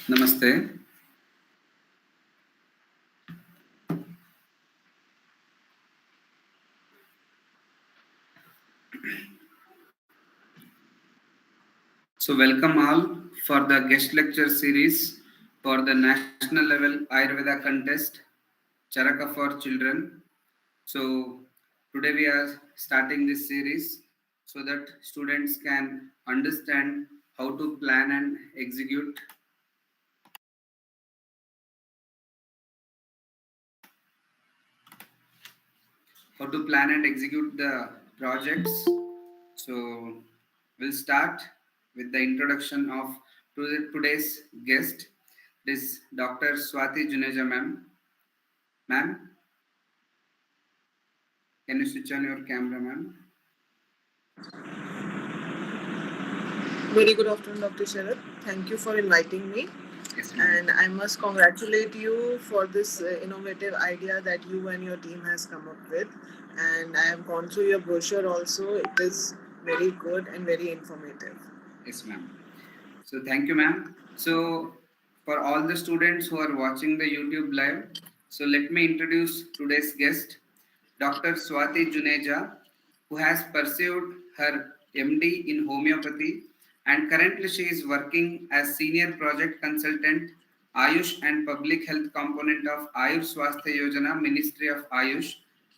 Namaste. So, welcome all for the guest lecture series for the national level Ayurveda contest, Charaka for children. So, today we are starting this series so that students can understand how to plan and execute the projects. So, we'll start with the introduction of today's guest. This Dr. Swati Juneja ma'am. Ma'am, can you switch on your camera, ma'am? Very good afternoon, Dr. Sharad. Thank you for inviting me. Yes, and I must congratulate you for this innovative idea that you and your team has come up with. And I have gone through your brochure also. It is very good and very informative. Yes, ma'am. So thank you, ma'am. So for all the students who are watching the YouTube live, so let me introduce today's guest, Dr. Swati Juneja, who has pursued her MD in homeopathy and currently she is working as senior project consultant Ayush and public health component of Ayush Swasthya Yojana, Ministry of Ayush.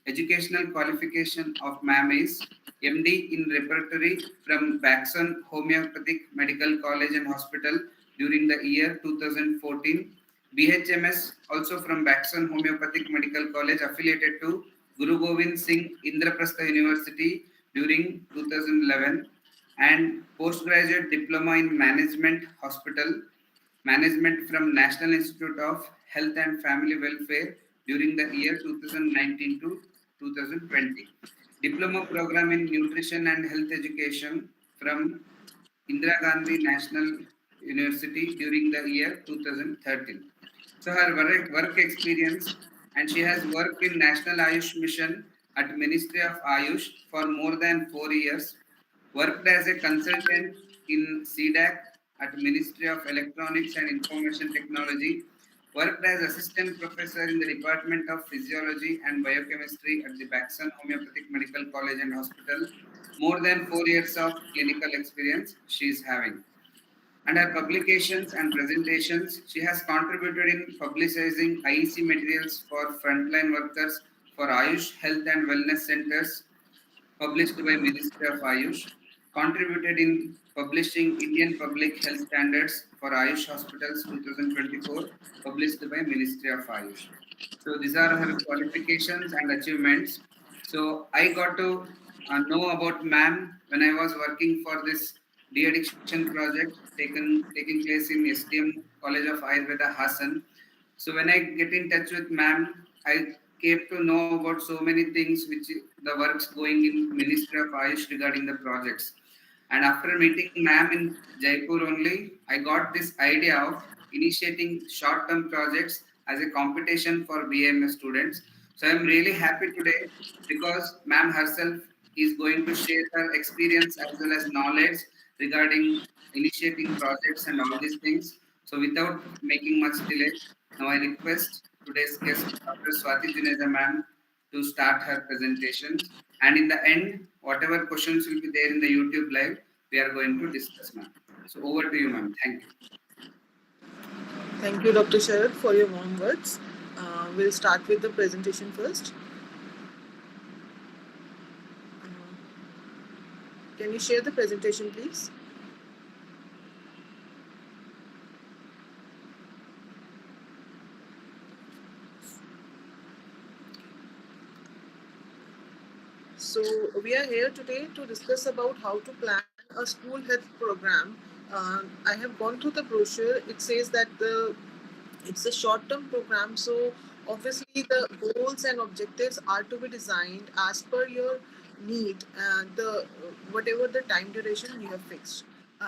Educational qualification of ma'am is MD in repertory from Baxon Homeopathic Medical College and Hospital during the year 2014. BHMS also from Baxon Homeopathic Medical College affiliated to Guru Govind Singh Indraprastha University during 2011 and postgraduate diploma in management hospital management from National Institute of Health and Family Welfare during the year 2019 to 2020. Diploma program in nutrition and health education from Indira Gandhi National University during the year 2013. So her work experience, and she has worked in National Ayush Mission at Ministry of Ayush for more than 4 years, worked as a consultant in CDAC at Ministry of Electronics and Information Technology, worked as assistant professor in the Department of Physiology and Biochemistry at the Baxon Homeopathic Medical College and Hospital. More than 4 years of clinical experience she is having. And her publications and presentations, she has contributed in publicizing IEC materials for frontline workers for Ayush Health and Wellness Centers, published by Ministry of Ayush, contributed in publishing Indian Public Health Standards for Ayush Hospitals 2024, published by Ministry of Ayush. So these are her qualifications and achievements. So I got to know about ma'am when I was working for this de-addiction project taking place in SDM College of Ayurveda, Hassan. So when I get in touch with ma'am, I came to know about so many things which the works going in Ministry of Ayush regarding the projects. And after meeting ma'am in Jaipur only, I got this idea of initiating short-term projects as a competition for BMS students. So I'm really happy today because ma'am herself is going to share her experience as well as knowledge regarding initiating projects and all these things. So without making much delay, now I request today's guest, Dr. Swati Juneja ma'am, to start her presentations. And in the end, whatever questions will be there in the YouTube live, we are going to discuss, ma'am. So over to you, ma'am. Thank you. Thank you, Dr. Sharad, for your warm words. We'll start with the presentation first. Can you share the presentation, please? So we are here today to discuss about how to plan a school health program. I have gone through the brochure. It says that it's a short-term program, so obviously the goals and objectives are to be designed as per your need and the whatever the time duration you have fixed.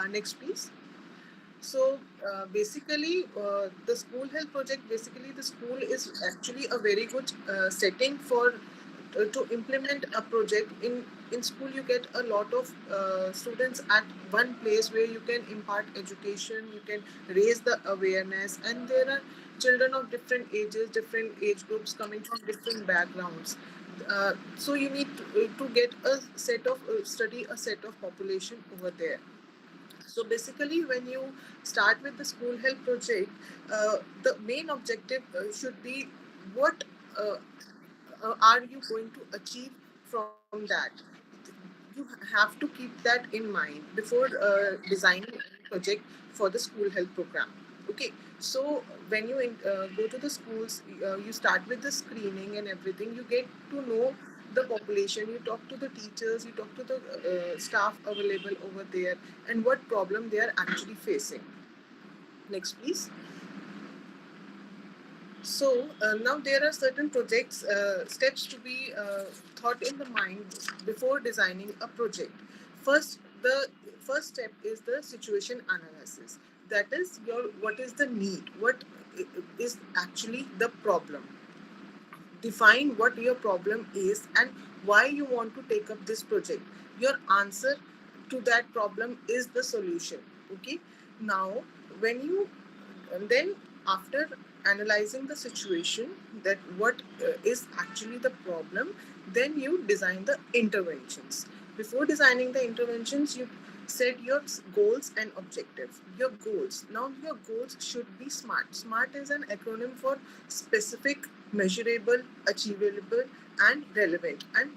Next, please. So basically, the school health project, basically the school is actually a very good setting for to implement a project in school, you get a lot of students at one place where you can impart education, you can raise the awareness, and there are children of different ages, different age groups coming from different backgrounds. So you need to get a set of study a set of population over there. So basically, when you start with the school health project, the main objective should be what are you going to achieve from that. You have to keep that in mind before designing any project for the school health program. Okay, so when you go to the schools, you start with the screening and everything. You get to know the population, you talk to the teachers, you talk to the staff available over there, and what problem they are actually facing. Next, please. So now there are certain projects steps to be thought in the mind before designing a project. First, the first step is the situation analysis. That is your what is the need, what is actually the problem. Define what your problem is and why you want to take up this project. Your answer to that problem is the solution. Okay, now when you and then after analyzing the situation, that what is actually the problem, then you design the interventions. Before designing the interventions, you set your goals and objectives. Your goals, now your goals should be SMART. SMART is an acronym for specific, measurable, achievable, and relevant, and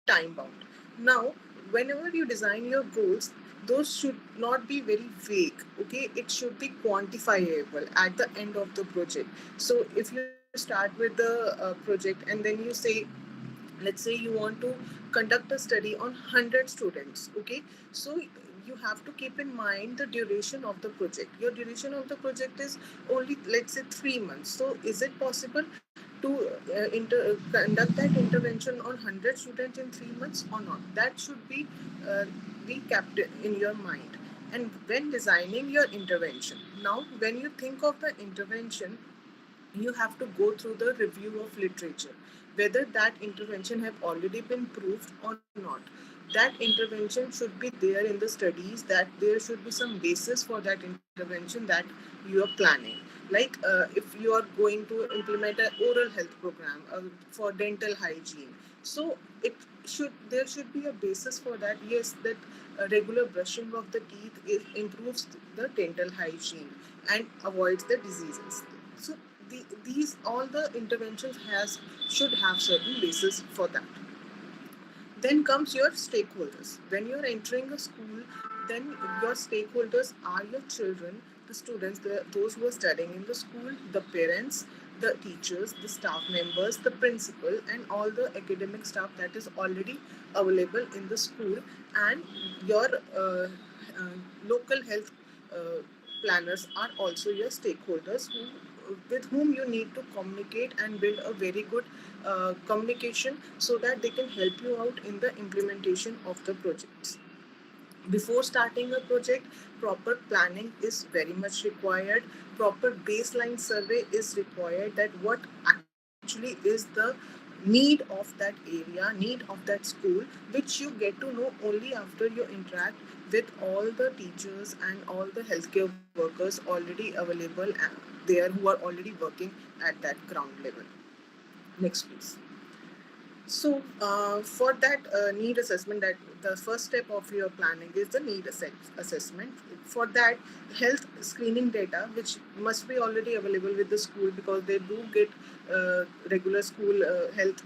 time bound. Now whenever you design your goals, those should not be very vague. Okay, it should be quantifiable at the end of the project. So if you start with the project and then you say, let's say you want to conduct a study on 100 students. Okay, so you have to keep in mind the duration of the project. Your duration of the project is only, let's say, 3 months. So is it possible to conduct that intervention on 100 students in 3 months or not? That should uh, be kept in your mind. And when designing your intervention, now when you think of the intervention, you have to go through the review of literature, whether that intervention have already been proved or not. That intervention should be there in the studies, that there should be some basis for that intervention that you are planning. Like if you are going to implement an oral health program for dental hygiene, so it should there should be a basis for that. Yes, that regular brushing of the teeth improves the dental hygiene and avoids the diseases. So these all the interventions has should have certain basis for that. Then comes your stakeholders. When you're entering a school, then your stakeholders are your children, the students, those who are studying in the school, the parents, the teachers, the staff members, the principal, and all the academic staff that is already available in the school, and your uh, local health uh, planners are also your stakeholders with whom you need to communicate and build a very good communication so that they can help you out in the implementation of the projects. Before starting a project, proper planning is very much required. Proper baseline survey is required, that what actually is the need of that area, need of that school, which you get to know only after you interact with all the teachers and all the healthcare workers already available there who are already working at that ground level. Next, please. So, for that need assessment, that the first step of your planning is the need assessment. For that, health screening data, which must be already available with the school, because they do get regular school health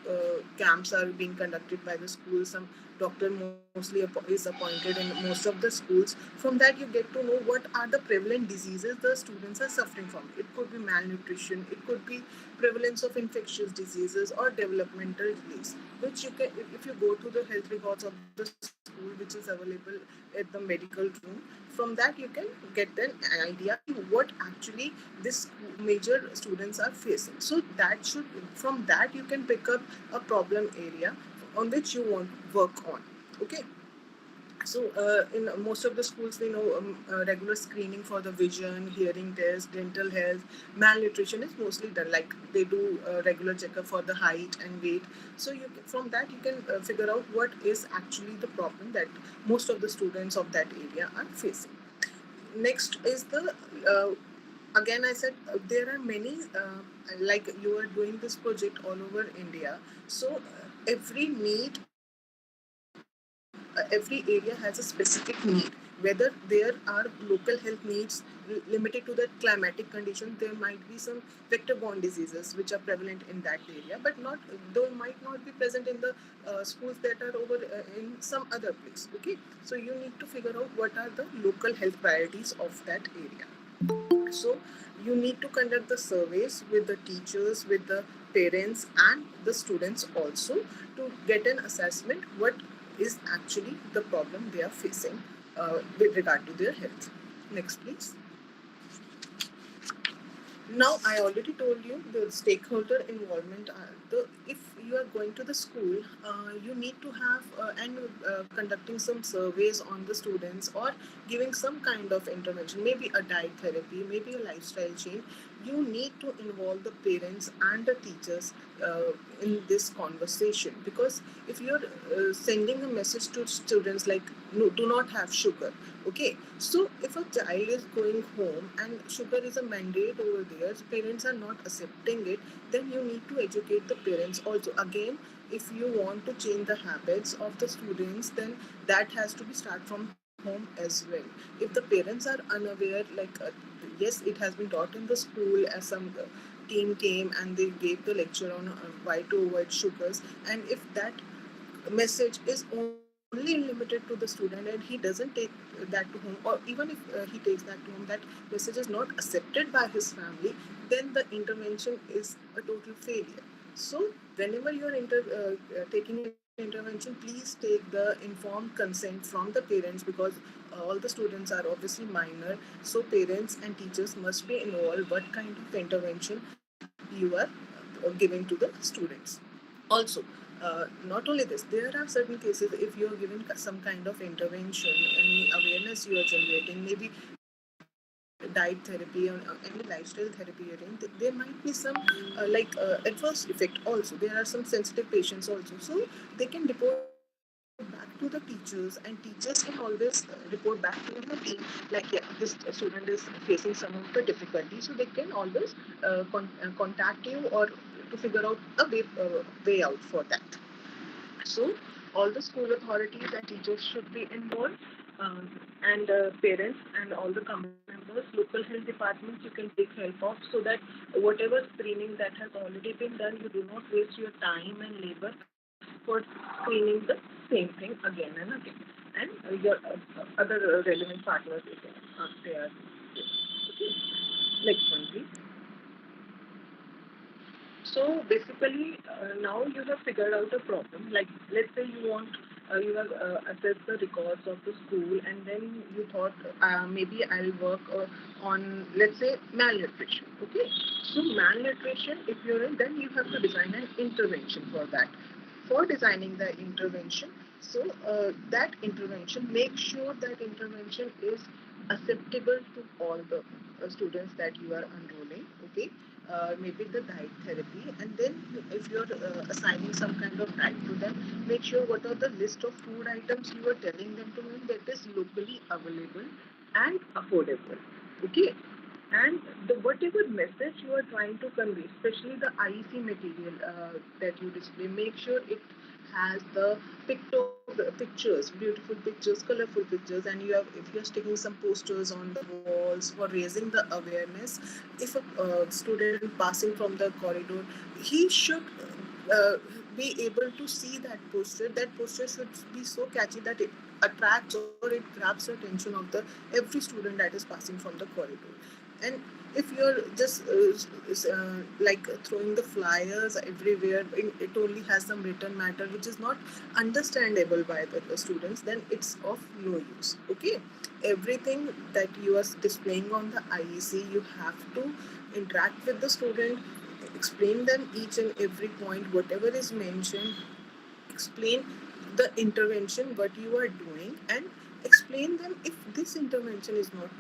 camps are being conducted by the school. Some doctor mostly is appointed in most of the schools. From that, you get to know what are the prevalent diseases the students are suffering from. It could be malnutrition, it could be prevalence of infectious diseases or developmental delays, which you can, if you go to the health records of the school, which is available at the medical room, from that you can get an idea what actually this major students are facing. So that should, from that you can pick up a problem area on which you want to work on. Okay, So in most of the schools we know regular screening for the vision, hearing test, dental health, malnutrition is mostly done, like they do regular checkup for the height and weight. So from that you can figure out what is actually the problem that most of the students of that area are facing. Next is the again I said there are many like you are doing this project all over India. So every need, every area has a specific need, whether there are local health needs limited to the climatic condition. There might be some vector-borne diseases which are prevalent in that area, but not, they might not be present in the schools that are over in some other place. Okay, so you need to figure out what are the local health priorities of that area. So you need to conduct the surveys with the teachers, with the parents and the students also, to get an assessment what is actually the problem they are facing with regard to their health. Next please. Now I already told you the stakeholder involvement. The If you are going to the school, you need to have and conducting some surveys on the students, or giving some kind of intervention, maybe a diet therapy, maybe a lifestyle change. You need to involve the parents and the teachers in this conversation, because if you're sending a message to students like, no, do not have sugar. Okay, so if a child is going home and sugar is a mandate over there, parents are not accepting it, then you need to educate the parents also. Again, if you want to change the habits of the students, then that has to be start from home as well. If the parents are unaware, like yes, it has been taught in the school as some team came and they gave the lecture on why to avoid sugars, and if that message is only limited to the student and he doesn't take that to home, or even if he takes that to home, that message is not accepted by his family, then the intervention is a total failure. So whenever you're taking an intervention, please take the informed consent from the parents, because all the students are obviously minor. So parents and teachers must be involved what kind of intervention you are giving to the students. Also, not only this, there are certain cases if you are giving some kind of intervention, any awareness you are generating, maybe diet therapy or any lifestyle therapy you're doing, there might be some adverse effect also. There are some sensitive patients also, so they can report back to the teachers, and teachers can always report back to the team, like, yeah, this student is facing some of the difficulty, so they can always contact you, or to figure out a way out for that. So all the school authorities and teachers should be involved, and parents and all the committee members, local health departments you can take help of, so that whatever screening that has already been done, you do not waste your time and labor for screening the same thing again and again. And your other relevant partners, they are there. Okay. Next one, please. So basically, now you have figured out a problem. Like, let's say you have assessed the records of the school, and then you thought maybe I'll work on, let's say, malnutrition. Okay, so malnutrition, if you're in, then you have to design an intervention for that. For designing the intervention, so that intervention, make sure that intervention is acceptable to all the students that you are enrolling. Okay, maybe the diet therapy, and then if you're assigning some kind of diet to them, make sure what are the list of food items you are telling them to learn that is locally available and affordable. Okay, and the whatever message you are trying to convey, especially the IEC material that you display, make sure it has the pictures, beautiful pictures, colorful pictures, and if you're sticking some posters on the walls for raising the awareness. If a student passing from the corridor, he should uh, be able to see that poster. That poster should be so catchy that it attracts or it grabs the attention of the every student that is passing from the corridor. And if you're just like throwing the flyers everywhere, it only has some written matter which is not understandable by the students, then it's of no use. Okay, everything that you are displaying on the IEC, you have to interact with the student, explain them each and every point, whatever is mentioned, explain the intervention what you are doing, and explain them if this intervention is not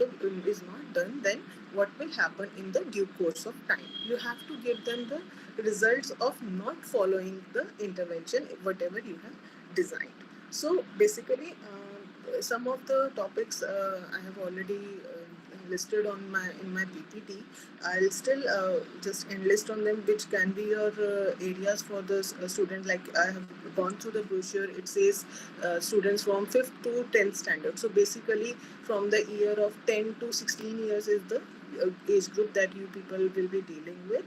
done, then what will happen in the due course of time. You have to give them the results of not following the intervention whatever you have designed. So basically, some of the topics I have already listed on my in my PPT. I'll still just enlist on them, which can be your areas for the student. Like I have gone through the brochure. It says students from 5th to 10th standard. So basically, from the year of 10 to 16 years is the age group that you people will be dealing with.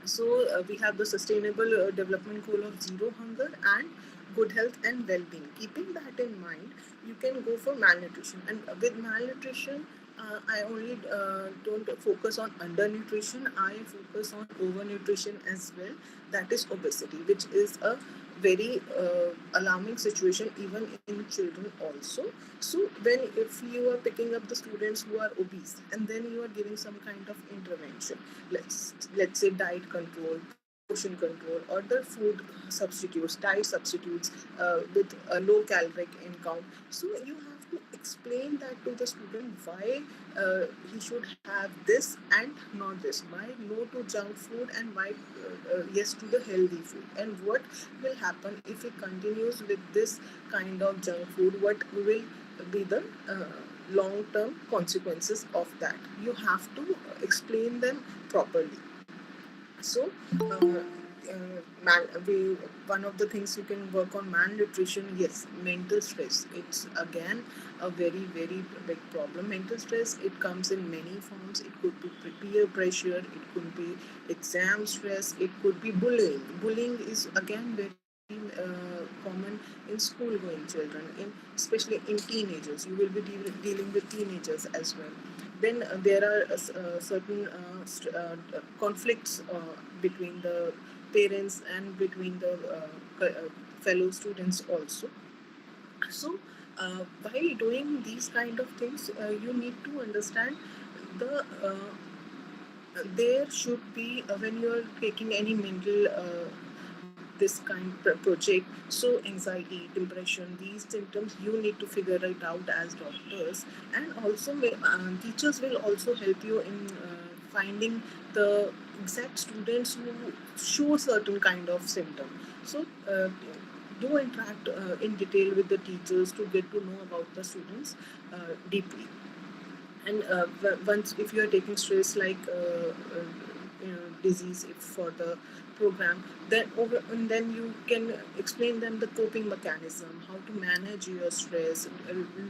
So we have the sustainable development goal of zero hunger and good health and well-being. Keeping that in mind, you can go for malnutrition. And with malnutrition, I only don't focus on undernutrition. I focus on overnutrition as well. That is obesity, which is a very alarming situation even in children also. So when if you are picking up the students who are obese and then you are giving some kind of intervention, let's say diet control, portion control, or the food substitutes, diet substitutes with a low caloric income. So you have to explain that to the student why he should have this and not this, why no to junk food and why yes to the healthy food, and what will happen if he continues with this kind of junk food, what will be the long term consequences of that. You have to explain them properly. So, one of the things you can work on malnutrition, yes, mental stress. It's again a very, very big problem. Mental stress, it comes in many forms. It could be peer pressure, it could be exam stress, it could be bullying. Bullying is again very common in school going children, especially in teenagers. You will be dealing with teenagers as well. Then there are certain conflicts between the parents and between the fellow students also. So while doing these kind of things, you need to understand the there should be when you are taking any mental this kind project, so anxiety, depression, these symptoms you need to figure it out as doctors. And also teachers will also help you in finding the exact students who show certain kind of symptom. So do interact in detail with the teachers to get to know about the students deeply. And once if you are taking stress like disease if for the program, then over and then you can explain them the coping mechanism, how to manage your stress,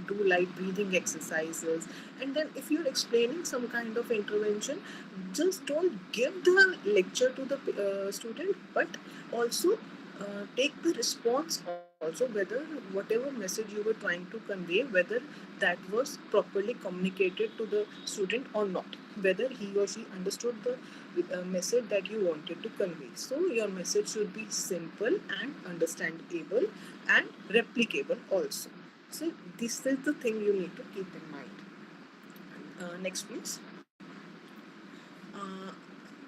do light breathing exercises. And then if you're explaining some kind of intervention, just don't give the lecture to the student, but also take the response also, whether whatever message you were trying to convey, whether that was properly communicated to the student or not, whether he or she understood the message that you wanted to convey. So your message should be simple and understandable and replicable also. So this is the thing you need to keep in mind. Next please. uh,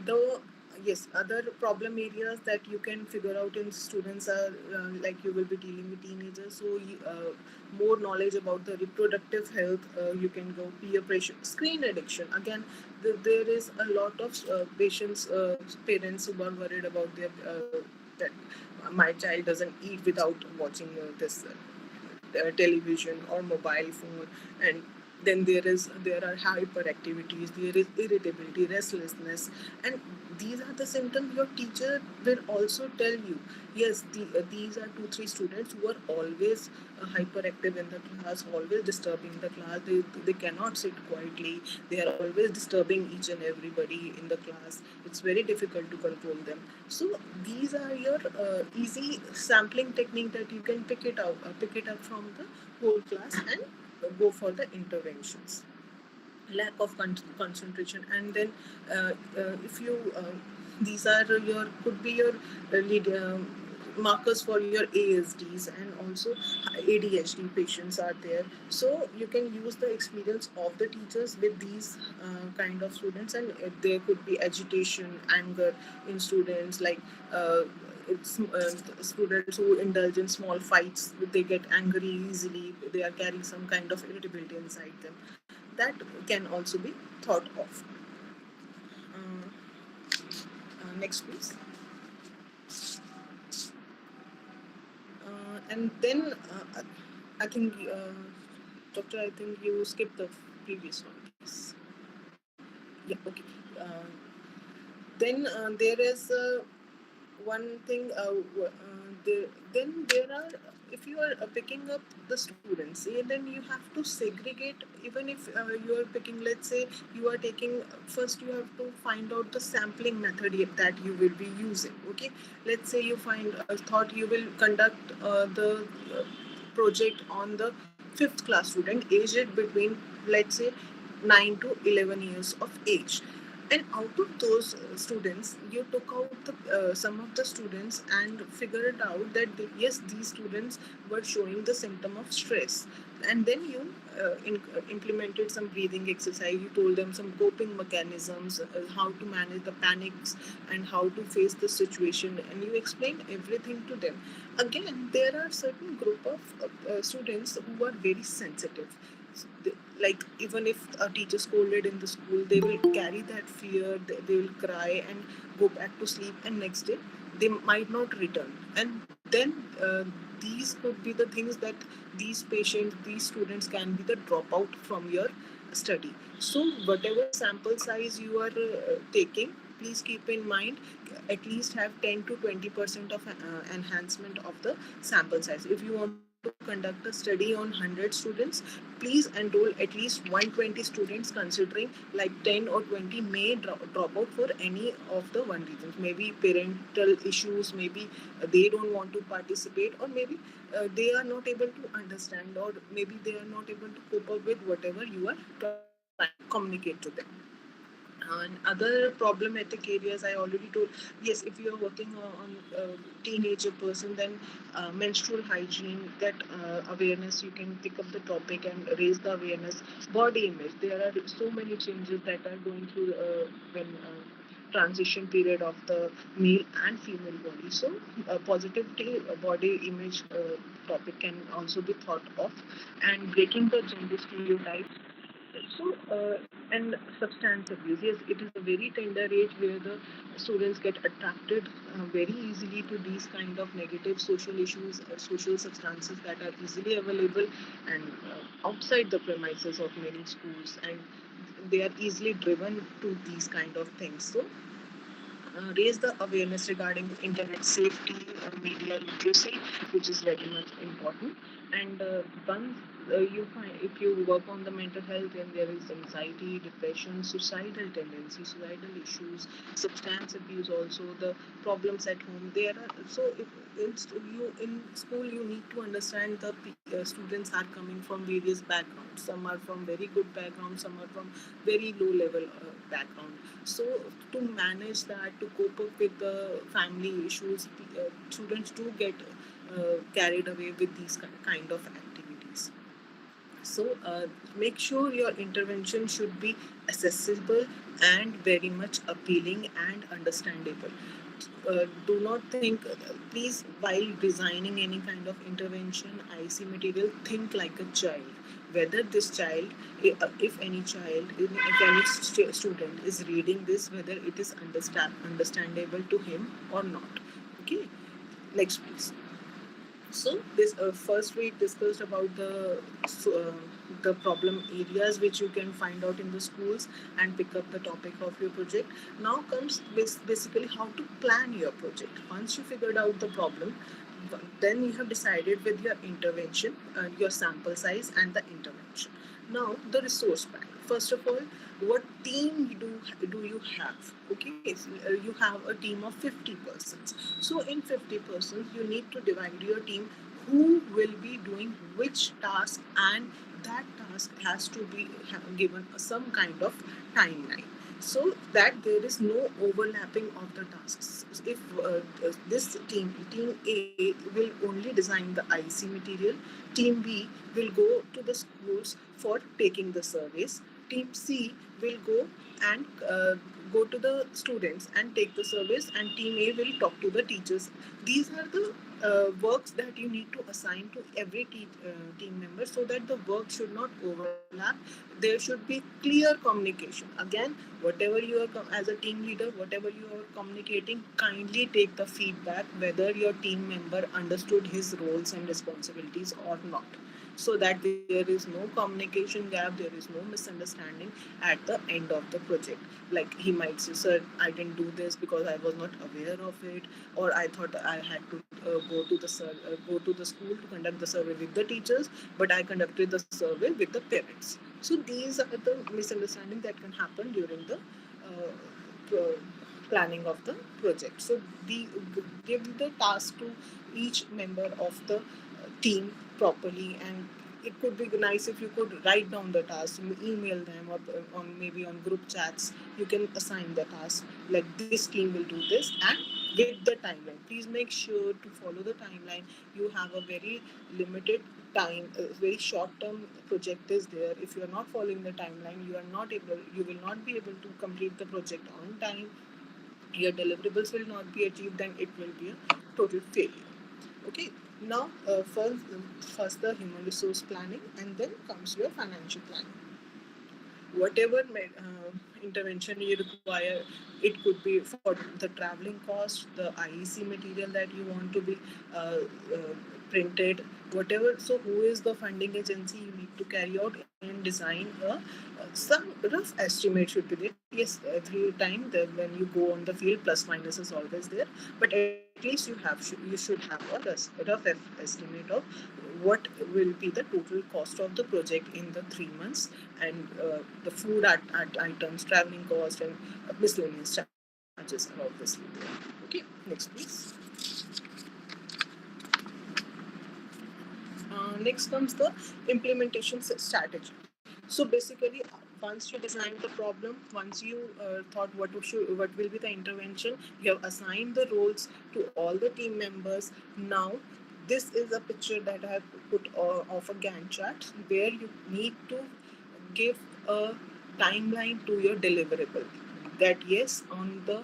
the yes, other problem areas that you can figure out in students are like you will be dealing with teenagers, so more knowledge about the reproductive health. You can go peer pressure, screen addiction. Again, there is a lot of patients, parents who are worried about their that my child doesn't eat without watching this television or mobile phone. And then there are hyperactivities, there is irritability, restlessness, and these are the symptoms your teacher will also tell you. Yes, these are 2 3 students who are always hyperactive in the class, always disturbing the class. They cannot sit quietly, they are always disturbing each and everybody in the class. It's very difficult to control them. So these are your easy sampling technique that you can pick it up from the whole class and go for the interventions. Lack of concentration. And then if you these are your could be your lead markers for your ASDs, and also ADHD patients are there. So you can use the experience of the teachers with these kind of students. And there could be agitation, anger in students, like it's students who indulge in small fights, they get angry easily, they are carrying some kind of irritability inside them. That can also be thought of. Next, please. And then I think, Doctor, I think you skipped the previous one, please. Yeah, okay. Uh, then there is one thing then there are, if you are picking up the students, then you have to segregate. Even if you are picking, let's say you are taking, first you have to find out the sampling method that you will be using. Okay, let's say you find thought you will conduct the project on the fifth class student aged between, let's say, 9 to 11 years of age. And out of those students, you took out some of the students and figured out that yes, these students were showing the symptom of stress. And then you implemented some breathing exercise. You told them some coping mechanisms, how to manage the panics and how to face the situation, and you explained everything to them. Again, there are certain group of students who are very sensitive. Like, even if a teacher scolded in the school, they will carry that fear, they will cry and go back to sleep, and next day they might not return. And then these could be the things that these patients, these students can be the dropout from your study. So whatever sample size you are taking, please keep in mind, at least have 10 to 20% of enhancement of the sample size. If you want to conduct a study on 100 students, please enroll at least 120 students, considering like 10 or 20 may drop out for any of the one reasons. Maybe parental issues, maybe they don't want to participate, or maybe they are not able to understand, or maybe they are not able to cope up with whatever you are trying to communicate to them. And other problematic areas, I already told. Yes, if you are working on a teenager person, then menstrual hygiene, that awareness, you can pick up the topic and raise the awareness. Body image, there are so many changes that are going through when transition period of the male and female body. So positivity body image topic can also be thought of, and breaking the gender stereotypes. So, and substance abuse. Yes, it is a very tender age where the students get attracted very easily to these kind of negative social issues, social substances that are easily available and outside the premises of many schools, and they are easily driven to these kind of things. So, raise the awareness regarding internet safety, media literacy, which is very much important. And once you find, if you work on the mental health, and there is anxiety, depression, suicidal tendencies, suicidal issues, substance abuse, also the problems at home. There are, so if you in school, you need to understand the students are coming from various backgrounds. Some are from very good background, some are from very low level background. So to manage that, to cope up with the family issues, students do get carried away with these kind of activities. So make sure your intervention should be accessible and very much appealing and understandable. Do not think, please, while designing any kind of intervention, IC material, think like a child. Whether this child, if any child, if any student is reading this, whether it is understandable to him or not. Okay, next, please. So this first we discussed about the problem areas which you can find out in the schools and pick up the topic of your project. Now comes basically how to plan your project. Once you figured out the problem, then you have decided with your intervention, your sample size and the intervention. Now the resource bank. First of all, what team do you have? Okay, so, you have a team of 50 persons. So in 50 persons, you need to divide your team who will be doing which task, and that task has to be given some kind of timeline, so that there is no overlapping of the tasks. If this team A will only design the IC material, team B will go to the schools for taking the surveys, team C will go and go to the students and take the service, and team A will talk to the teachers. These are the works that you need to assign to every team member, so that the work should not overlap. There should be clear communication. Again, whatever you are as a team leader, whatever you are communicating, kindly take the feedback whether your team member understood his roles and responsibilities or not, so that there is no communication gap, there is no misunderstanding at the end of the project. Like he might say, sir, I didn't do this because I was not aware of it, or I thought I had to go to the school to conduct the survey with the teachers, but I conducted the survey with the parents. So these are the misunderstanding that can happen during the planning of the project. So the give the task to each member of the team properly, and it could be nice if you could write down the task, email them, or on maybe on group chats you can assign the task, like this team will do this, and with the timeline. Please make sure to follow the timeline. You have a very limited time, a very short term project is there. If you are not following the timeline, you will not be able to complete the project on time, your deliverables will not be achieved, and it will be a total failure. Okay, now first the human resource planning, and then comes your financial planning. Whatever intervention you require, it could be for the traveling cost, the IEC material that you want to be printed, whatever. So who is the funding agency you need to carry out and design some rough estimate should be there. Yes, every time when you go on the field, plus minus is always there, but at least you should have a rough estimate of what will be the total cost of the project in the 3 months, and the food items, traveling cost, and miscellaneous charges are obviously there. Okay, next please. Next comes the implementation strategy. So basically, once you design the problem, once you thought what will be the intervention, you have assigned the roles to all the team members. Now, this is a picture that I have put of a Gantt chart, where you need to give a timeline to your deliverable. That yes, on the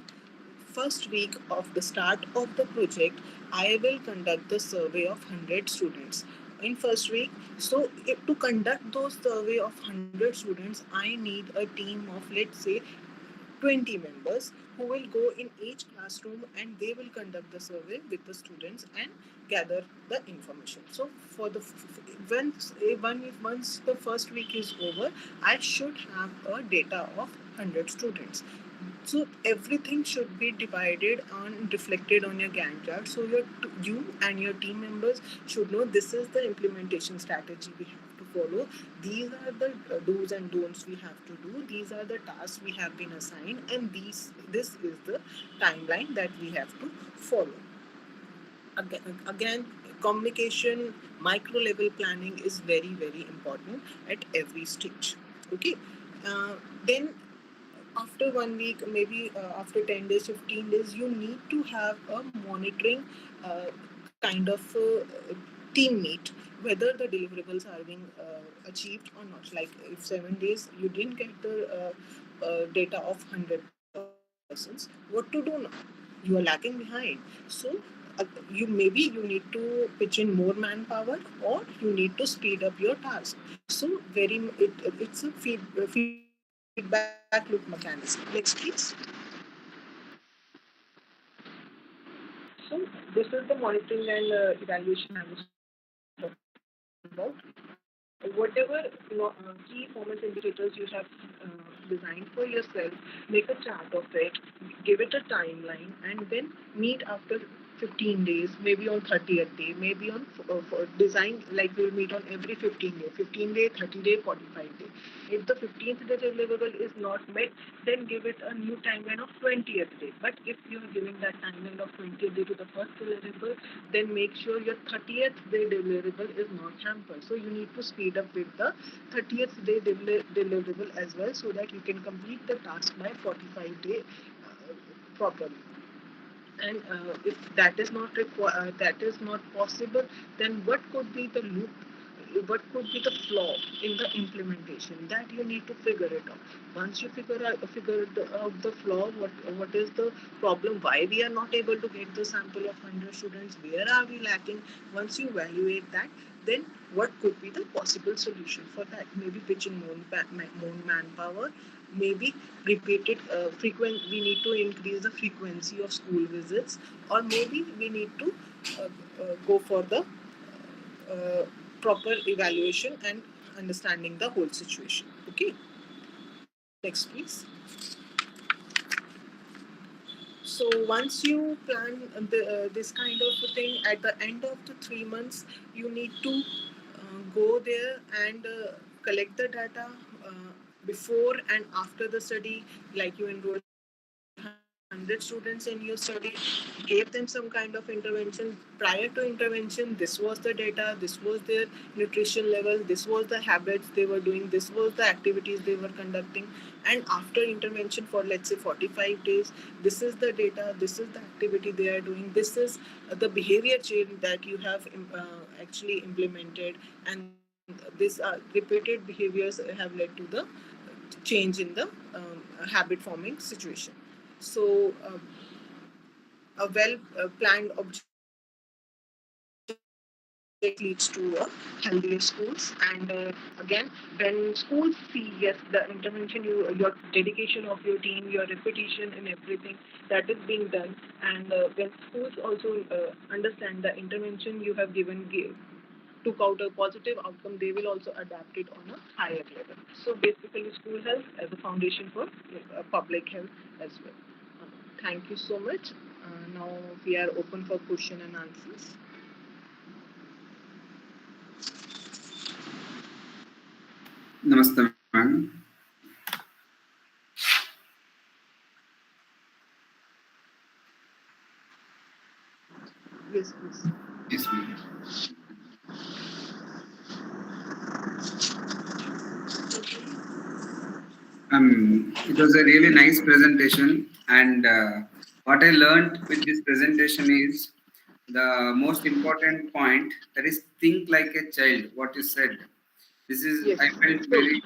first week of the start of the project, I will conduct the survey of 100 students in first week. So if, to conduct those survey of 100 students, I need a team of, let's say, 20 members who will go in each classroom, and they will conduct the survey with the students and gather the information. So for the once the first week is over, I should have a data of 100 students. So everything should be divided and reflected on your Gantt chart. So you and your team members should know this is the implementation strategy we have to follow. These are the do's and don'ts we have to do. These are the tasks we have been assigned, and this is the timeline that we have to follow. Again, communication, micro level planning is very important at every stage. Okay, then after 1 week, maybe after 10 days, 15 days, you need to have a monitoring uh, kind of team meet, whether the deliverables are being achieved or not. Like if 7 days you didn't get the data of 100 persons, what to do now? You are lacking behind. So you maybe you need to pitch in more manpower, or you need to speed up your task. So it's a feedback loop mechanism. Next please. So this is the monitoring and evaluation I was talking about. Whatever key performance indicators you have designed for yourself, make a chart of it, give it a timeline, and then meet after 15 days, maybe on 30th day, maybe on for design, like we'll meet on every 15 day, 30 day, 45 day. If the 15th day deliverable is not met, then give it a new timeline of 20th day. But if you are giving that timeline of 20th day to the first deliverable, then make sure your 30th day deliverable is not hampered. So you need to speed up with the 30th day deliverable as well, so that you can complete the task by 45 day properly. And if that is not possible, then what could be the loop? what could be the flaw in the implementation, that you need to figure it out. Once you out the flaw, what is the problem, why we are not able to get the sample of 100 students, where are we lacking. Once you evaluate that, then what could be the possible solution for that? Maybe pitching more manpower, maybe repeated frequent, we need to increase the frequency of school visits, or maybe we need to go for the uh, proper evaluation and understanding the whole situation. Okay, next please. So once you plan this kind of a thing, at the end of the 3 months, you need to go there and collect the data before and after the study. Like you enrolled 100 students in your study, gave them some kind of intervention. Prior to intervention, this was the data, this was their nutrition level, this was the habits they were doing, this was the activities they were conducting. And after intervention for, let's say, 45 days, this is the data, this is the activity they are doing, this is the behavior change that you have actually implemented, and these repeated behaviors have led to the change in the habit forming situation. So a well planned objective leads to a healthier schools. And again, when schools see, yes, the intervention, your dedication of your team, your repetition in everything, that is being done. And when schools also understand the intervention you have took out a positive outcome, they will also adapt it on a higher level. So basically, school health as a foundation for public health as well. Thank you so much. Now we are open for question and answers. Namaste, ma'am. Yes, please. Yes, ma'am. It was a really nice presentation, and what I learned with this presentation is the most important point, that is think like a child. What you said, this is, Yes. I felt So, very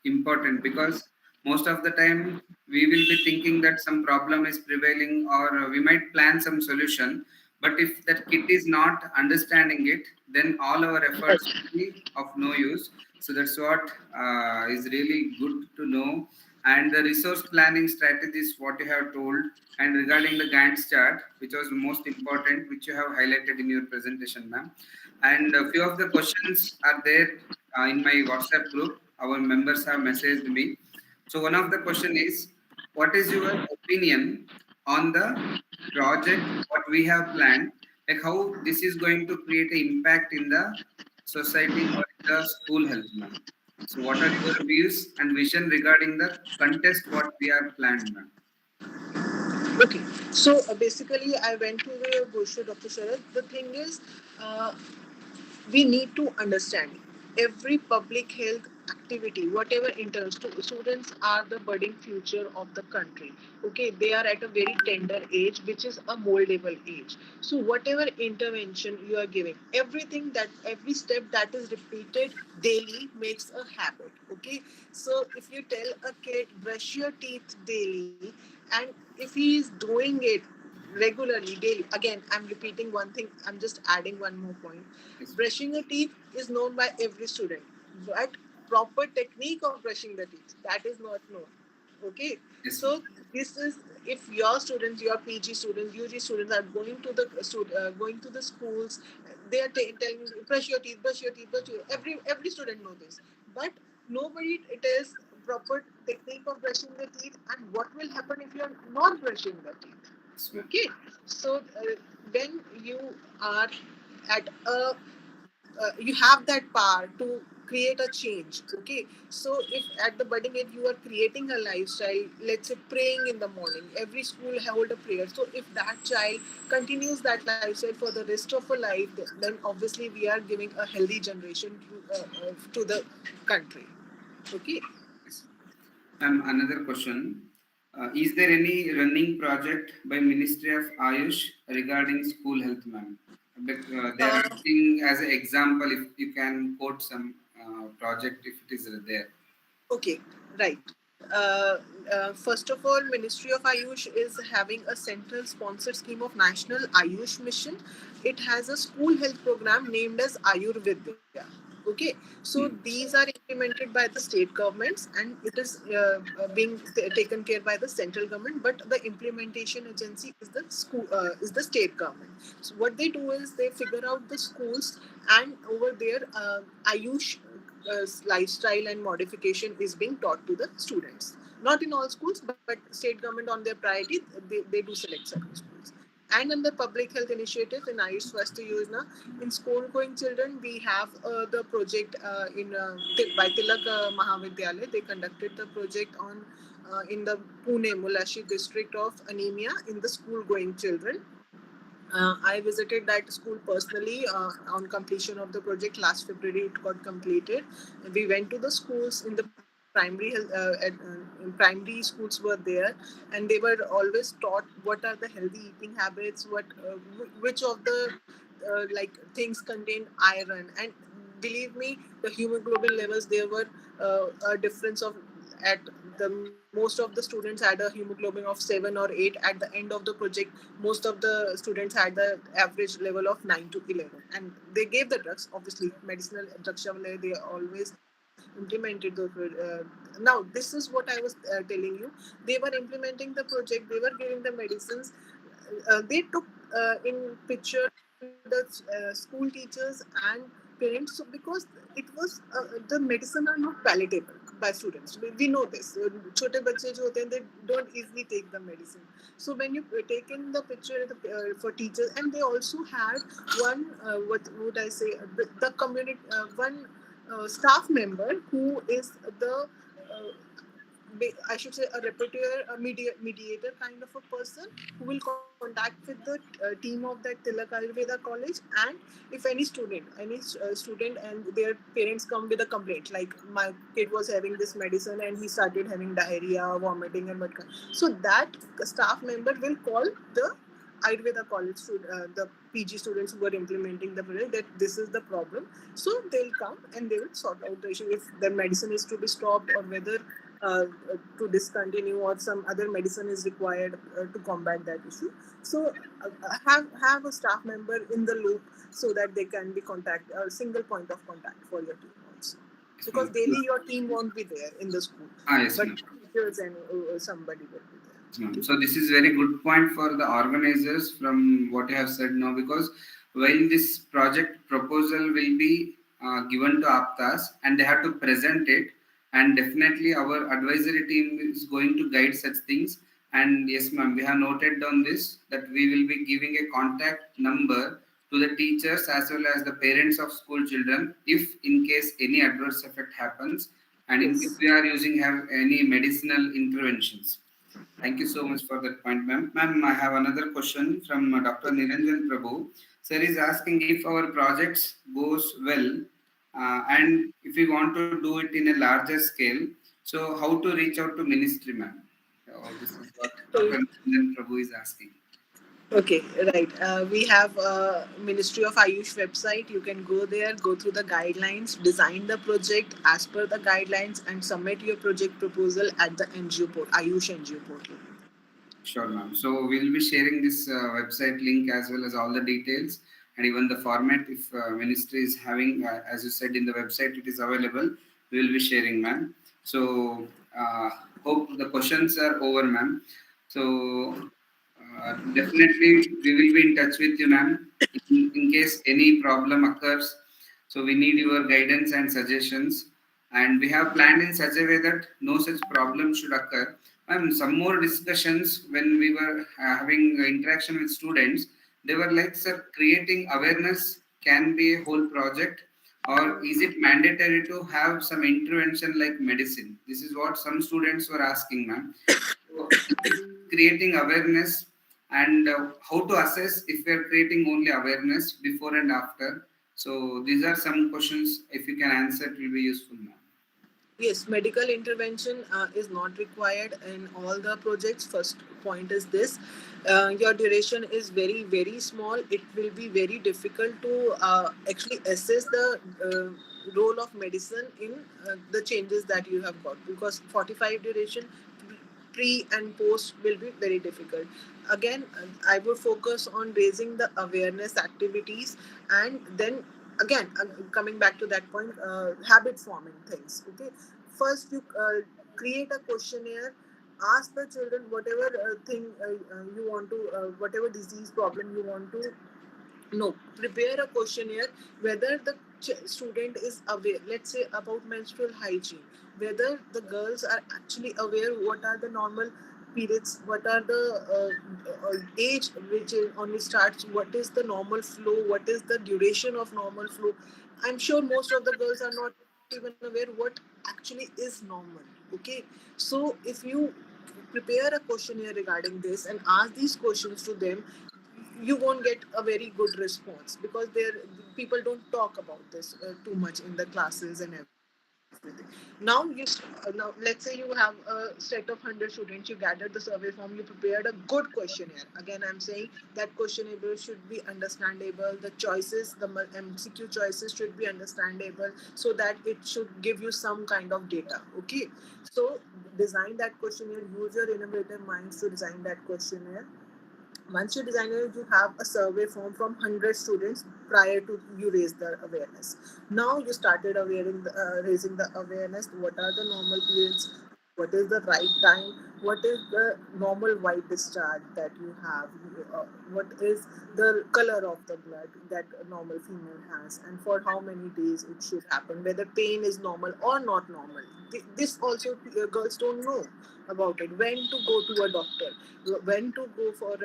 important, because most of the time we will be thinking that some problem is prevailing, or we might plan some solution, but if that kid is not understanding it, then all our efforts yes. will be of no use. So that's what is really good to know. And the resource planning strategies, what you have told, and regarding the Gantt chart, which was most important, which you have highlighted in your presentation, ma'am. And a few of the questions are there in my WhatsApp group. Our members have messaged me. So one of the question is, what is your opinion on the project what we have planned? Like how this is going to create an impact in the society or in the school health, ma'am. So what are your views and vision regarding the contest what we are planned, ma'am? Okay. So basically, I went to the brochure, Dr. Sharad. The thing is, uh, we need to understand every public health activity, whatever interns to students are the budding future of the country. Okay, they are at a very tender age, which is a moldable age. So whatever intervention you are giving, everything, that every step that is repeated daily makes a habit. Okay, so if you tell a kid brush your teeth daily, and if he is doing it regularly daily, again I'm repeating one thing, I'm just adding one more point. Yes, ma'am. Brushing a teeth is known by every student, but proper technique of brushing the teeth, that is not known. Okay, Yes, ma'am. so this is, if your students, your PG students, UG students are going to the going to the schools, they are telling you, brush your teeth, brush your teeth, brush your, every student know this, but nobody it is proper technique of brushing the teeth, and what will happen if you are not brushing the teeth. Yes, ma'am. Okay, so when you are at a you have that power to create a change. Okay, so if at the budding age you are creating a lifestyle, let's say praying in the morning, every school hold a prayer, so if that child continues that lifestyle for the rest of a life, then obviously we are giving a healthy generation to the country. Okay. Yes. Another question. Is there any running project by Ministry of Ayush regarding school health, ma'am? They are Uh, asking as an example if you can quote some project if it is there. Okay, right. First of all, Ministry of Ayush is having a central sponsored scheme of National Ayush Mission. It has a school health program named as Ayurvedya. Okay, so Hmm. these are implemented by the state governments, and it is being taken care by the central government. But the implementation agency is the school, is the state government. So what they do is they figure out the schools, and over there, Ayush lifestyle and modification is being taught to the students. Not in all schools, but state government on their priority, they do select certain schools. And under public health initiative in Ayush Swasti Yojana, in school going children, we have the project by Tilak Mahavidyalaya. They conducted the project on in the Pune Mulashi district of anemia in the school going children. I visited that school personally on completion of the project last February. It got completed. We went to the schools in the primary health, in primary schools were there, and they were always taught what are the healthy eating habits, which of the things contained iron. And believe me, the hemoglobin levels there were a difference of at the most of the students had a hemoglobin of 7 or 8 at the end of the project. Most of the students had the average level of 9 to 11, and they gave the drugs. Obviously medicinal drugs, they always implemented those. Now this is what I was telling you. They were implementing the project, they were giving the medicines. They took in picture the school teachers and parents. So because it was the medicine are not palatable by students, we know this. Chote bacche jo hote hain, they don't easily take the medicine. So when you take in the picture for teachers, and they also had one what would I say, the community, one staff member who is the I should say a repertoire, a mediator kind of a person who will contact with the team of that Tilak Ayurveda college. And if any student and their parents come with a complaint, like my kid was having this medicine and he started having diarrhea, vomiting, and whatnot, so that staff member will call the Ayurveda college the PG students who are implementing the project, that this is the problem. So they'll come and they will sort out the issue, if the medicine is to be stopped or whether to discontinue or some other medicine is required to combat that issue. So have a staff member in the loop so that they can be contact a single point of contact for your team also. Yes, Because ma'am. daily your team won't be there in the school, Yes, but ma'am. teachers and somebody will be there. Yes, ma'am. Okay. So this is very good point for the organizers from what you have said now, because while this project proposal will be given to Aptas and they have to present it, and definitely our advisory team is going to guide such things. And yes, ma'am, we have noted down this that we will be giving a contact number to the teachers as well as the parents of school children if in case any adverse effect happens, and in case Yes. we are using have any medicinal interventions. Thank you so much for that point, ma'am. Ma'am, I have another question from Dr. Niranjan Prabhu. Sir is asking if our projects goes well, and if we want to do it in a larger scale, so how to reach out to ministry, ma'am? So this is what So Dr. Niranjan Prabhu is asking. okay, right. We have Ministry of Ayush website. You can go there, go through the guidelines, design the project as per the guidelines, and submit your project proposal at the NGO Ayush NGO portal. Sure, ma'am. So we'll be sharing this website link as well as all the details and even the format. If ministry is having, as you said in the website, it is available. We will be sharing, ma'am. So hope the questions are over, ma'am. So definitely we will be in touch with you, ma'am. In case any problem occurs, so we need your guidance and suggestions. And we have planned in such a way that no such problem should occur. And some more discussions when we were having interaction with students, they were like, sir, creating awareness can be a whole project, or is it mandatory to have some intervention like medicine? This is what some students were asking, ma'am. So, creating awareness and how to assess if we are creating only awareness before and after. So, these are some questions. If you can answer, it will be useful, ma'am. Yes, medical intervention is not required in all the projects. First point is this: your duration is very very small. It will be very difficult to actually assess the role of medicine in the changes that you have got, because 45 duration pre and post will be very difficult. Again, I would focus on raising the awareness activities, and then again, coming back to that point, habit forming things. Okay, first you create a questionnaire, ask the children whatever thing you want to, whatever disease problem you want to know. Prepare a questionnaire whether the student is aware, let's say about menstrual hygiene, whether the girls are actually aware what are the normal periods, what are the age which is only starts, what is the normal flow, what is the duration of normal flow. I'm sure most of the girls are not even aware what actually is normal. Okay, so if you prepare a questionnaire regarding this and ask these questions to them, you won't get a very good response, because there people don't talk about this too much in the classes and everything. Now now let's say you have a set of 100 students, you gathered the survey form, you prepared a good questionnaire. Again, I'm saying that questionnaire should be understandable, the choices, the MCQ choices should be understandable, so that it should give you some kind of data. Okay, so design that questionnaire, use your innovative minds to design that questionnaire. Once you design it, you have a survey form from 100 students prior to you raise the awareness. Now you started raising the awareness. What are the normal periods? What is the right time? What is the normal white discharge that you have? What is the color of the blood that a normal female has? And for how many days it should happen? Whether pain is normal or not normal. This also girls don't know about it. When to go to a doctor, when to go for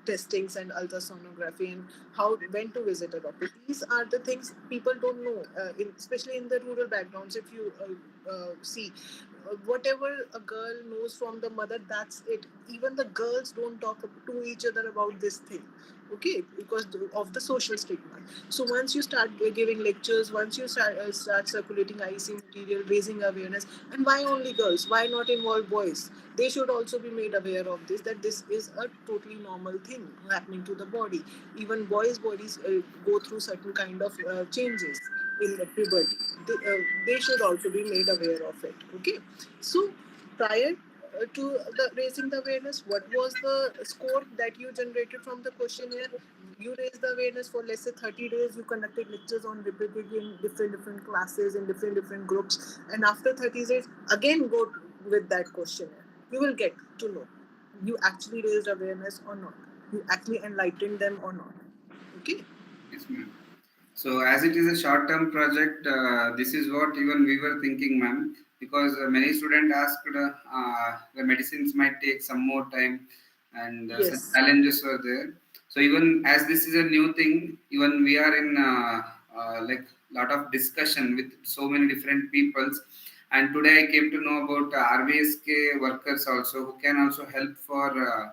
testings and ultrasonography, and how when to visit a doctor. These are the things people don't know, especially in the rural backgrounds. If you see, whatever a girl knows from the mother, that's it. Even the girls don't talk to each other about this thing. Okay, because of the social stigma. So once you start giving lectures, once you start circulating IC material, raising awareness. And why only girls, why not involve boys? They should also be made aware of this, that this is a totally normal thing happening to the body. Even boys bodies go through certain kind of changes in the puberty. They should also be made aware of it. Okay, so prior to the raising the awareness, what was the score that you generated from the questionnaire? You raised the awareness for, let's say, 30 days. You conducted lectures on repeatedly in different classes in different groups, and after 30 days again go with that questionnaire. You will get to know you actually raised awareness or not, you actually enlightened them or not. Okay. Yes, ma'am. So, as it is a short-term project, this is what even we were thinking, ma'am, because many students asked the medicines might take some more time, and such Yes. challenges were there. So, even as this is a new thing, even we are in like lot of discussion with so many different peoples. And today I came to know about RBSK workers also, who can also help for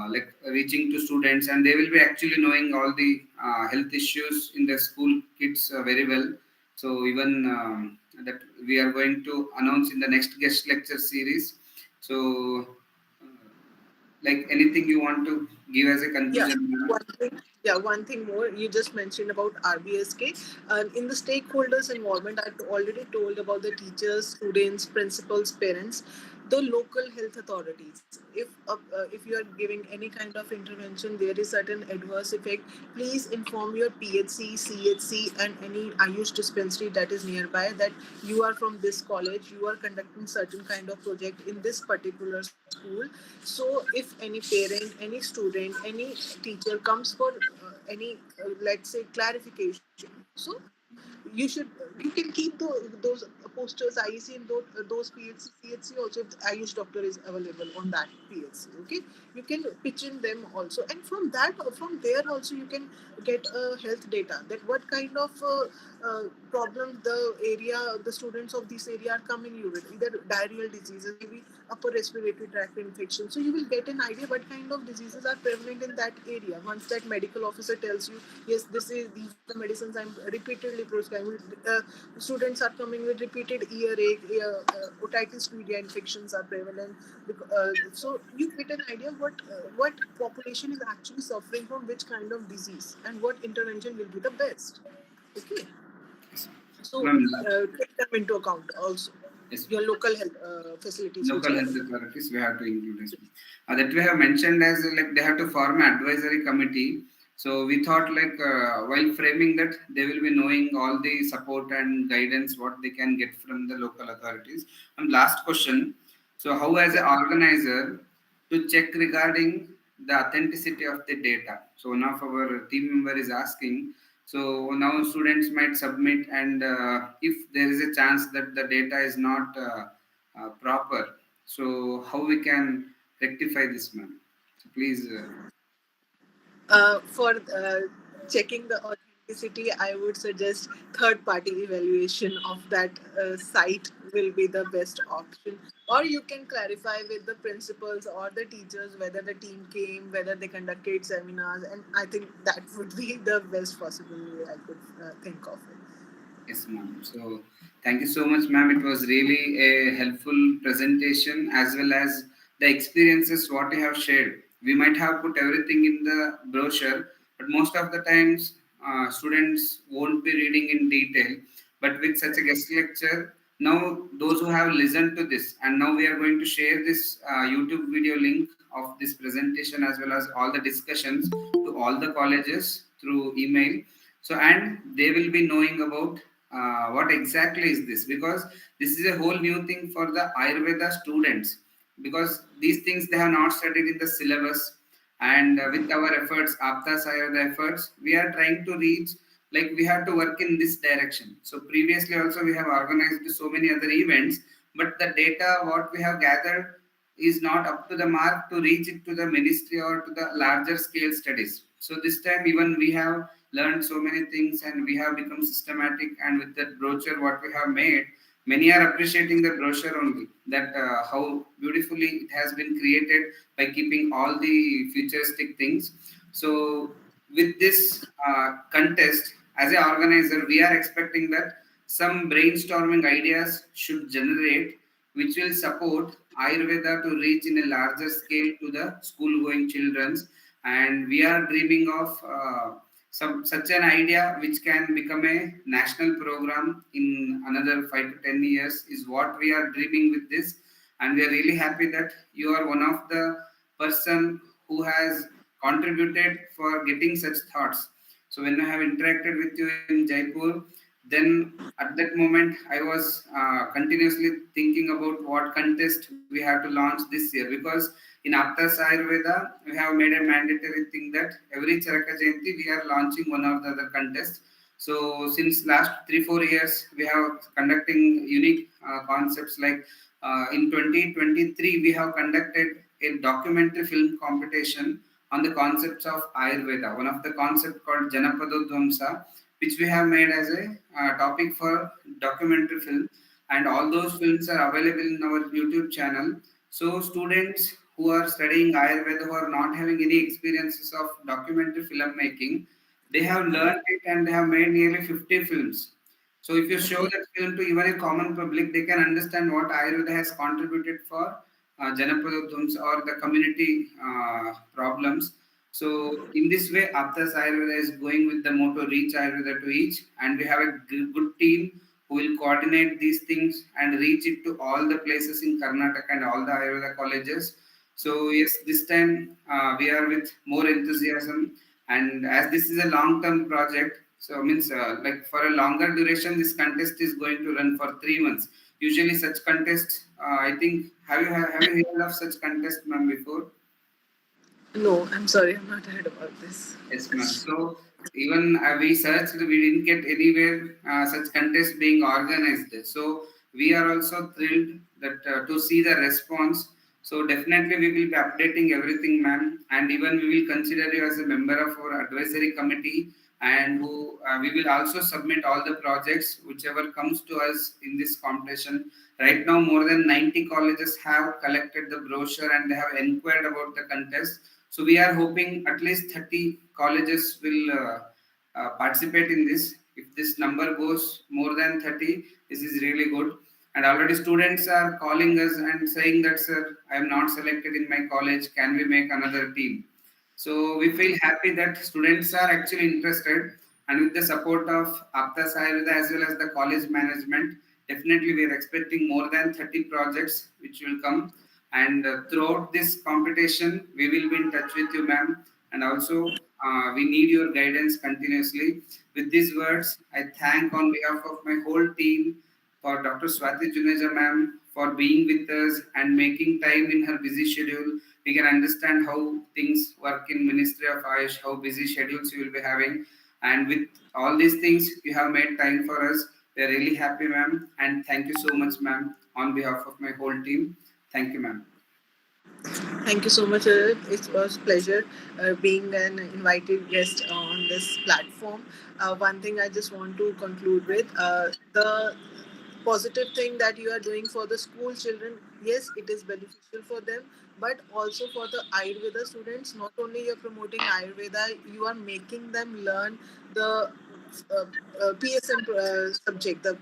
like reaching to students, and they will be actually knowing all the health issues in the school kids very well. So even that we are going to announce in the next guest lecture series. So like anything you want to give as a Yeah, conclusion, one ma'am? thing. Yeah, one thing more. You just mentioned about RBSK. In the stakeholders involvement, I already told about the teachers, students, principals, parents, the local health authorities. If you are giving any kind of intervention, there is certain adverse effect. Please inform your PHC, CHC, and any Ayush dispensary that is nearby that you are from this college. You are conducting certain kind of project in this particular school. So if any parent, any student, any teacher comes for any let's say clarification, so you should, you can keep those posters IEC in those PHC, CHC also, if the Ayush doctor is available on that PHC. Okay, you can pitch in them also, and from there also you can get health data, that what kind of problems the students of this area are coming you with, either diarrheal diseases, maybe upper respiratory tract infection. So you will get an idea what kind of diseases are prevalent in that area. Once that medical officer tells you, yes, these are the medicines I'm repeatedly prescribing. Students are coming with repeated earache, otitis media infections are prevalent. So you get an idea what population is actually suffering from which kind of disease and what intervention will be the best. Okay, Yes. So, so ma'am, take them into account also. yes, Your local health facilities which local are health available. authorities we have to include as well. That we have mentioned as like they have to form an advisory committee. So we thought like while framing that they will be knowing all the support and guidance what they can get from the local authorities. And last question. So how as an organizer to check regarding the authenticity of the data. So one of our team member is asking. So now students might submit, and if there is a chance that the data is not proper, so how we can rectify this, ma'am? So please, For checking the authenticity, I would suggest third party evaluation of that site will be the best option. Or you can clarify with the principals or the teachers whether the team came, whether they conducted seminars, and I think that would be the best possible way I could think of it. yes, ma'am. So thank you so much, ma'am. It was really a helpful presentation as well as the experiences what you have shared. We might have put everything in the brochure, but most of the times students won't be reading in detail. But with such a guest lecture, now those who have listened to this, and now we are going to share this YouTube video link of this presentation as well as all the discussions to all the colleges through email. So and they will be knowing about what exactly is this, because this is a whole new thing for the Ayurveda students, because these things they have not studied in the syllabus. And with our efforts, Aptas Ayurveda efforts, we are trying to reach, like we have to work in this direction. So previously also we have organized so many other events, but the data what we have gathered is not up to the mark to reach it to the ministry or to the larger scale studies. So this time even we have learned so many things and we have become systematic, and with that brochure what we have made, many are appreciating the brochure only, that how beautifully it has been created by keeping all the futuristic things. So with this contest, as an organizer we are expecting that some brainstorming ideas should generate, which will support Ayurveda to reach in a larger scale to the school going children's. And we are dreaming of some such an idea which can become a national program in another 5 to 10 years is what we are dreaming with this. And we are really happy that you are one of the person who has contributed for getting such thoughts. So when I have interacted with you in Jaipur, then at that moment I was continuously thinking about what contest we have to launch this year, because in Aptas Ayurveda, we have made a mandatory thing that every Charaka Jayanti we are launching one or the other contest. So since last 3 4 years, we have conducting unique concepts like in 2023 we have conducted a documentary film competition on the concepts of Ayurveda. One of the concept called Janapadodvamsa, which we have made as a topic for documentary film, and all those films are available in our YouTube channel. So students who are studying Ayurveda, who are not having any experiences of documentary filmmaking, they have learned it and they have made nearly 50 films. So if you show Okay. that film to even a common public, they can understand what Ayurveda has contributed for Janapadodhums or the community problems. So in this way, Aptas Ayurveda is going with the motto "Reach Ayurveda to each," and we have a good team who will coordinate these things and reach it to all the places in Karnataka and all the Ayurveda colleges. So yes, this time we are with more enthusiasm, and as this is a long-term project, so means like for a longer duration, this contest is going to run for 3 months. Usually, such contests, I think, have you heard of such contest, ma'am, before? No, I'm sorry, I've not heard about this. Yes, ma'am. So even we searched, we didn't get anywhere such contests being organized. So we are also thrilled that to see the response. So definitely we will be updating everything, ma'am, and even we will consider you as a member of our advisory committee and who we will also submit all the projects whichever comes to us in this competition. Right now, more than 90 colleges have collected the brochure and they have inquired about the contest. So we are hoping at least 30 colleges will participate in this. If this number goes more than 30, this is really good. And already students are calling us and saying that, sir, I am not selected in my college. Can we make another team? So we feel happy that students are actually interested, and with the support of Apta Ayurveda as well as the college management, definitely we are expecting more than 30 projects which will come. And throughout this competition, we will be in touch with you, ma'am. And also, we need your guidance continuously. With these words, I thank on behalf of my whole team for Dr. Swati Juneja, ma'am, for being with us and making time in her busy schedule. We can understand how things work in Ministry of Ayush, how busy schedules you will be having, and with all these things you have made time for us. We are really happy, ma'am, and thank you so much, ma'am, on behalf of my whole team. Thank you, ma'am. Thank you so much. It was pleasure being an invited guest on this platform. One thing I just want to conclude with the positive thing that you are doing for the school children. Yes, it is beneficial for them, but also for the Ayurveda students. Not only you're promoting Ayurveda, you are making them learn the PSM subject, the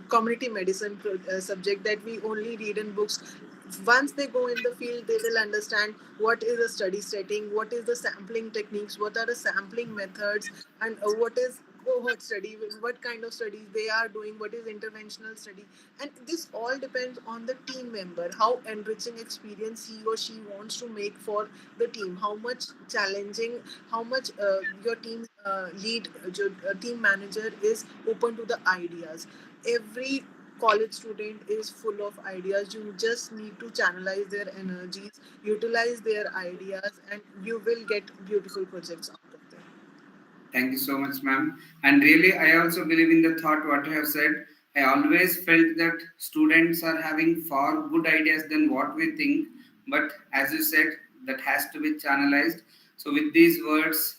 community medicine subject that we only read in books. Once they go in the field, they will understand what is a study setting, what is the sampling techniques, what are the sampling methods, and what is cohort study, what kind of studies they are doing, what is interventional study. And this all depends on the team member, how enriching experience he or she wants to make for the team, how much challenging, how much your team lead, your team manager is open to the ideas. Every college student is full of ideas. You just need to channelize their energies, utilize their ideas, and you will get beautiful projects out of them. Thank you so much, ma'am. And really, I also believe in the thought what you have said. I always felt that students are having far good ideas than what we think. But as you said, that has to be channelized. So with these words,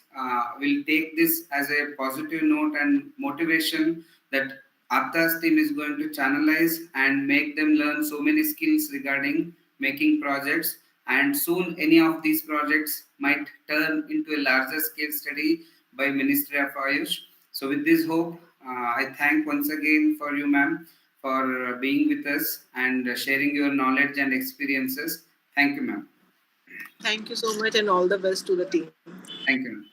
we'll take this as a positive note and motivation that Apta's team is going to channelize and make them learn so many skills regarding making projects. And soon, any of these projects might turn into a larger scale study by Ministry of Ayush. So with this hope, I thank once again for you, ma'am, for being with us and sharing your knowledge and experiences. Thank you, ma'am. Thank you so much, and all the best to the team. Thank you, ma'am.